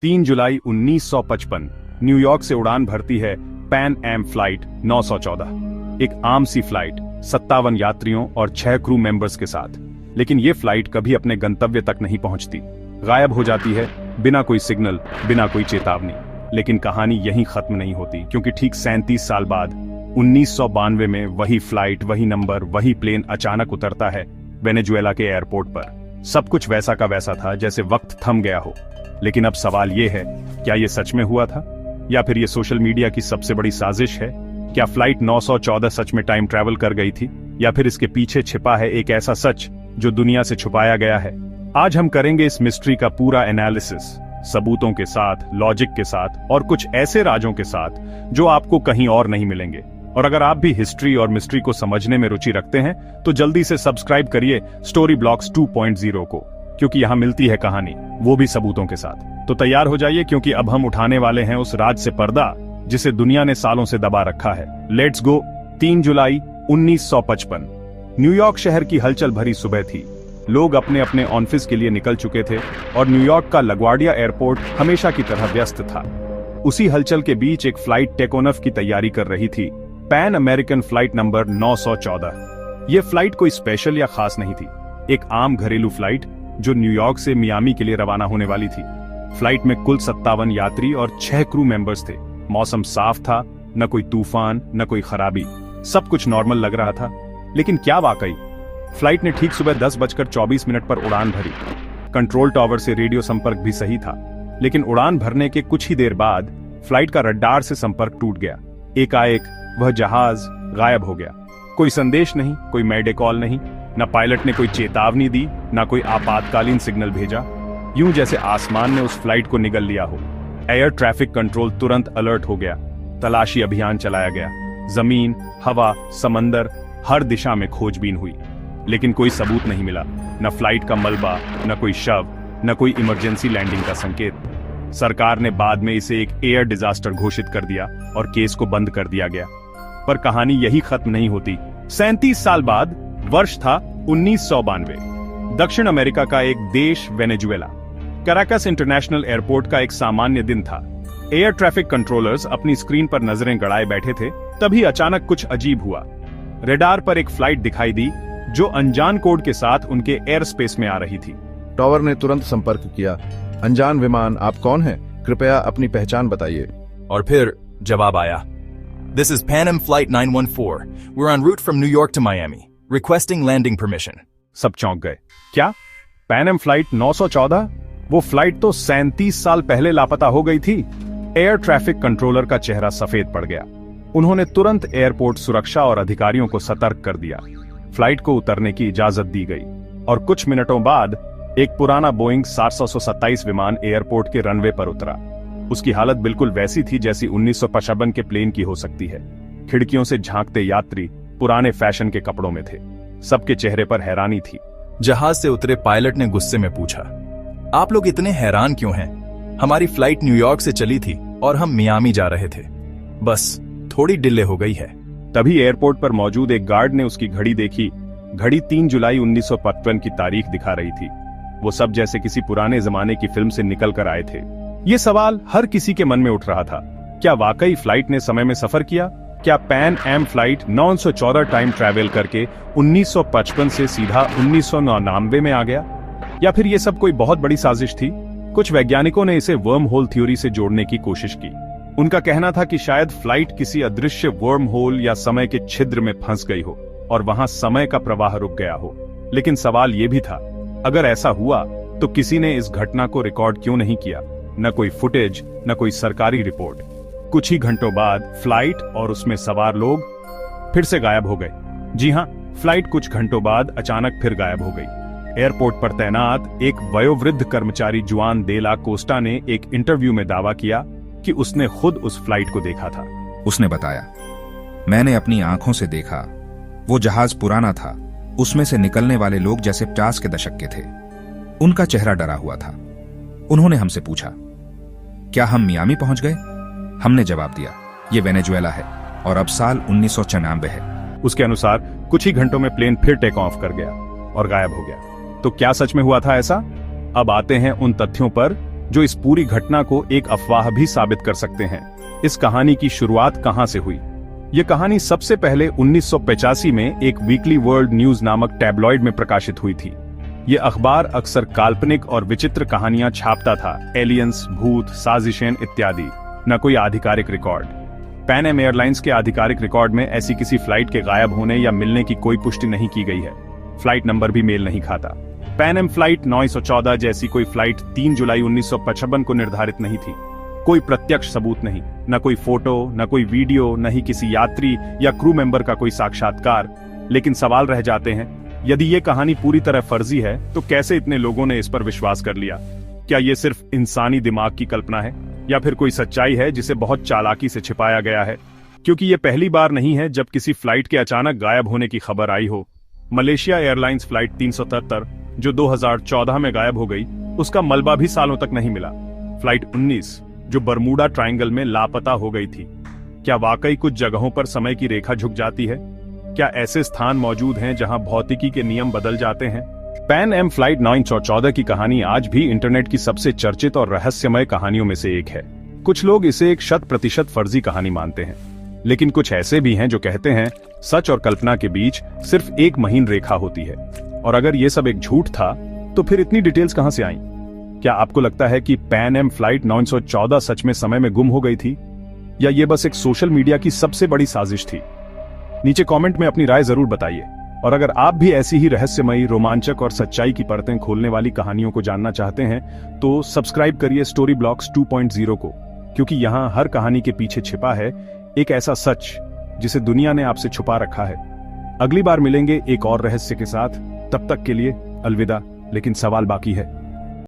3 जुलाई 1955 New York से उड़ान भरती है पैन एम फ्लाइट 914। एक आम सी फ्लाइट 57 यात्रियों और 6 क्रू मेंबर्स के साथ। लेकिन ये फ्लाइट कभी अपने गंतव्य तक नहीं पहुंचती, गायब हो जाती है बिना कोई सिग्नल, बिना कोई चेतावनी। लेकिन कहानी यहीं खत्म नहीं होती, क्योंकि ठीक 37 साल बाद 1992 में वही फ्लाइट, वही नंबर, वही प्लेन अचानक उतरता है वेनेजुएला के एयरपोर्ट पर। सब कुछ वैसा का वैसा था, जैसे वक्त थम गया हो। लेकिन अब सवाल ये है, क्या ये सच में हुआ था, या फिर ये सोशल मीडिया की सबसे बड़ी साजिश है? क्या फ्लाइट 914 सच में टाइम ट्रैवल कर गई थी, या फिर इसके पीछे छिपा है एक ऐसा सच जो दुनिया से छुपाया गया है? आज हम करेंगे इस मिस्ट्री का पूरा एनालिसिस, सबूतों के साथ, लॉजिक के साथ, और कुछ ऐसे राजों के साथ जो आपको कहीं और नहीं मिलेंगे। और अगर आप भी हिस्ट्री और मिस्ट्री को समझने में रुचि रखते हैं तो जल्दी से सब्सक्राइब करिए स्टोरी ब्लॉक्स 2.0 को, क्योंकि यहाँ मिलती है कहानी, वो भी सबूतों के साथ। तो तैयार हो जाइए, क्योंकि अब हम उठाने वाले हैं उस राज से पर्दा जिसे दुनिया ने सालों से दबा रखा है। Let's go. 3 जुलाई 1955 न्यूयॉर्क शहर की हलचल भरी सुबह थी। लोग अपने अपने ऑफिस के लिए निकल चुके थे और न्यूयॉर्क का लगवार्डिया एयरपोर्ट हमेशा की तरह व्यस्त था। उसी हलचल के बीच एक फ्लाइट टेक ऑफ की तैयारी कर रही थी, पैन अमेरिकन फ्लाइट नंबर 914। यह फ्लाइट कोई स्पेशल या खास नहीं थी, एक आम घरेलू फ्लाइट जो न्यूयॉर्क से मियामी के लिए रवाना होने वाली थी। फ्लाइट में कुल 57 यात्री और 6 क्रू मेंबर्स थे। मौसम साफ था, न कोई तूफान, न कोई खराबी, सब कुछ नॉर्मल लग रहा था। लेकिन क्या वाकई? फ्लाइट ने ठीक सुबह 10:24 पर उड़ान भरी। कंट्रोल टावर से रेडियो संपर्क भी सही था, लेकिन उड़ान भरने के कुछ ही देर बाद फ्लाइट का रडार से संपर्क टूट गया। एकाएक वह जहाज गायब हो गया। कोई संदेश नहीं, कोई मैडे कॉल नहीं, न पायलट ने कोई चेतावनी दी, न कोई आपातकालीन सिग्नल भेजा। यूं जैसे आसमान ने उस फ्लाइट को निगल लिया हो। एयर ट्रैफिक कंट्रोल तुरंत अलर्ट हो गया। तलाशी अभियान चलाया गया। जमीन, हवा, समंदर, हर दिशा में खोजबीन हुई, लेकिन कोई सबूत नहीं मिला। न फ्लाइट का मलबा, न कोई शव, न कोई इमरजेंसी लैंडिंग का संकेत। सरकार ने बाद में इसे एक एयर डिजास्टर घोषित कर दिया और केस को बंद कर दिया गया। पर कहानी यही खत्म नहीं होती। 37 साल बाद वर्ष था 1992। दक्षिण अमेरिका का एक देश वेनेजुएला। कैराकस इंटरनेशनल एयरपोर्ट का एक सामान्य दिन था। एयर ट्रैफिक कंट्रोलर्स अपनी स्क्रीन पर नजरें गड़ाए बैठे थे। तभी अचानक कुछ अजीब हुआ। रेडार पर एक फ्लाइट दिखाई दी जो अनजान कोड के साथ उनके एयर स्पेस में आ रही थी। टावर ने तुरंत संपर्क किया। अनजान विमान, आप कौन हैं? कृपया अपनी पहचान बताइए। और फिर जवाब आया, This is Pan Am Flight 914. We're en route from New York to Miami. Requesting landing permission. सब चौंक गए। क्या? Pan Am flight 914? वो फ्लाइट तो 37 साल पहले लापता हो गई थी। एयर ट्रैफिक कंट्रोलर का चेहरा सफेद पड़ गया। उन्होंने तुरंत एयरपोर्ट सुरक्षा और अधिकारियों को सतर्क कर दिया। फ्लाइट को उतरने की इजाजत दी गई और कुछ मिनटों बाद एक पुराना बोइंग 727 विमान एयरपोर्ट के रनवे पर उतरा। उसकी हालत बिल्कुल वैसी थी जैसी 1955 के प्लेन की हो सकती है। खिड़कियों से झांकते यात्री पुराने फैशन के कपड़ों में थे। सबके चेहरे पर हैरानी थी। जहाज से उतरे पायलट ने गुस्से में पूछा, आप लोग इतने हैरान क्यों हैं? हमारी फ्लाइट न्यूयॉर्क से चली थी और हम मियामी जा रहे थे। बस थोड़ी डिले हो गई है। तभी एयरपोर्ट पर मौजूद एक गार्ड ने उसकी घड़ी देखी। घड़ी 3 जुलाई 1955 की तारीख दिखा रही थी। वो सब जैसे किसी पुराने जमाने की फिल्म से निकल कर आए थे। ये सवाल हर किसी के मन में उठ रहा था। क्या वाकई फ्लाइट ने समय में सफर किया? क्या Pan Am flight 914 time travel करके 1955 से सीधा 1999 में आ गया? या फिर ये सब कोई बहुत बड़ी साजिश थी? कुछ वैज्ञानिकों ने इसे वर्म होल थ्योरी से जोड़ने की कोशिश की। उनका कहना था कि शायद फ्लाइट किसी अदृश्य वर्म होल या समय के छिद्र में फंस गई हो और वहां समय का प्रवाह रुक गया हो। लेकिन सवाल यह भी था, अगर ऐसा हुआ तो किसी ने इस घटना को रिकॉर्ड क्यों नहीं किया? न कोई फुटेज, न कोई सरकारी रिपोर्ट। कुछ ही घंटों बाद फ्लाइट और उसमें सवार लोग फिर से गायब हो गए। जी हां, फ्लाइट कुछ घंटों बाद अचानक फिर गायब हो गई। एयरपोर्ट पर तैनात एक वयोवृद्ध कर्मचारी जुआन दे ला कोस्टा ने एक इंटरव्यू में दावा किया कि उसने खुद उस फ्लाइट को देखा था। उसने बताया, मैंने अपनी आंखों से देखा। वो जहाज पुराना था। उसमें से निकलने वाले लोग जैसे 50 के दशक के थे। उनका चेहरा डरा हुआ था। उन्होंने हमसे पूछा, क्या हम मियामी पहुंच गए? हमने जवाब दिया, ये वेनेजुएला है और अब साल 1994 है। उसके अनुसार कुछ ही घंटों में प्लेन फिर टेक ऑफ कर गया और गायब हो गया। तो क्या सच में हुआ था ऐसा? अब आते हैं उन तथ्यों पर जो इस पूरी घटना को एक अफवाह भी साबित कर सकते हैं। इस कहानी की शुरुआत कहां से हुई? यह कहानी सबसे पहले 1985 में एक वीकली वर्ल्ड न्यूज नामक टैबलॉइड में प्रकाशित हुई थी। यह अखबार अक्सर काल्पनिक और विचित्र कहानियां छापता था, एलियंस, भूत, साजिशें इत्यादि, न कोई आधिकारिक रिकॉर्ड। पैन एम एयरलाइंस के आधिकारिक रिकॉर्ड में ऐसी किसी फ्लाइट के गायब होने या मिलने की कोई पुष्टि नहीं की गई है। फ्लाइट नंबर भी मेल नहीं खाता। पैन एम फ्लाइट 914 जैसी कोई फ्लाइट 3 जुलाई 1955 को निर्धारित नहीं थी। कोई प्रत्यक्ष सबूत नहीं, न कोई फोटो, न कोई वीडियो, न ही किसी यात्री या क्रू मेंबर का कोई साक्षात्कार। लेकिन सवाल रह जाते हैं, यदि ये कहानी पूरी तरह फर्जी है तो कैसे इतने लोगों ने इस पर विश्वास कर लिया? क्या ये सिर्फ इंसानी दिमाग की कल्पना है या फिर कोई सच्चाई है जिसे बहुत चालाकी से छिपाया गया है? क्योंकि ये पहली बार नहीं है जब किसी फ्लाइट के अचानक गायब होने की खबर आई हो। मलेशिया एयरलाइंस फ्लाइट 373 जो 2014 में गायब हो गई, उसका मलबा भी सालों तक नहीं मिला। फ्लाइट 19 जो बरमूडा ट्रायंगल में लापता हो गई थी। क्या वाकई कुछ जगहों पर समय की रेखा झुक जाती है? क्या ऐसे स्थान मौजूद हैं जहां भौतिकी के नियम बदल जाते हैं? पैन एम फ्लाइट 914 की कहानी आज भी इंटरनेट की सबसे चर्चित और रहस्यमय कहानियों में से एक है। कुछ लोग इसे एक 100% फर्जी कहानी मानते हैं, लेकिन कुछ ऐसे भी हैं जो कहते हैं सच और कल्पना के बीच सिर्फ एक महीन रेखा होती है। और अगर ये सब एक झूठ था तो फिर इतनी डिटेल्स कहां से आईं? क्या आपको लगता है कि पैन एम फ्लाइट 914 सच में समय में गुम हो गई थी, या ये बस एक सोशल मीडिया की सबसे बड़ी साजिश थी? नीचे कमेंट में अपनी राय जरूर बताइए। और अगर आप भी ऐसी ही रहस्यमयी, रोमांचक और सच्चाई की परतें खोलने वाली कहानियों को जानना चाहते हैं तो सब्सक्राइब करिए स्टोरी ब्लॉक्स 2.0 को, क्योंकि यहाँ हर कहानी के पीछे छिपा है एक ऐसा सच जिसे दुनिया ने आपसे छुपा रखा है। अगली बार मिलेंगे एक और रहस्य के साथ। तब तक के लिए अलविदा, लेकिन सवाल बाकी है।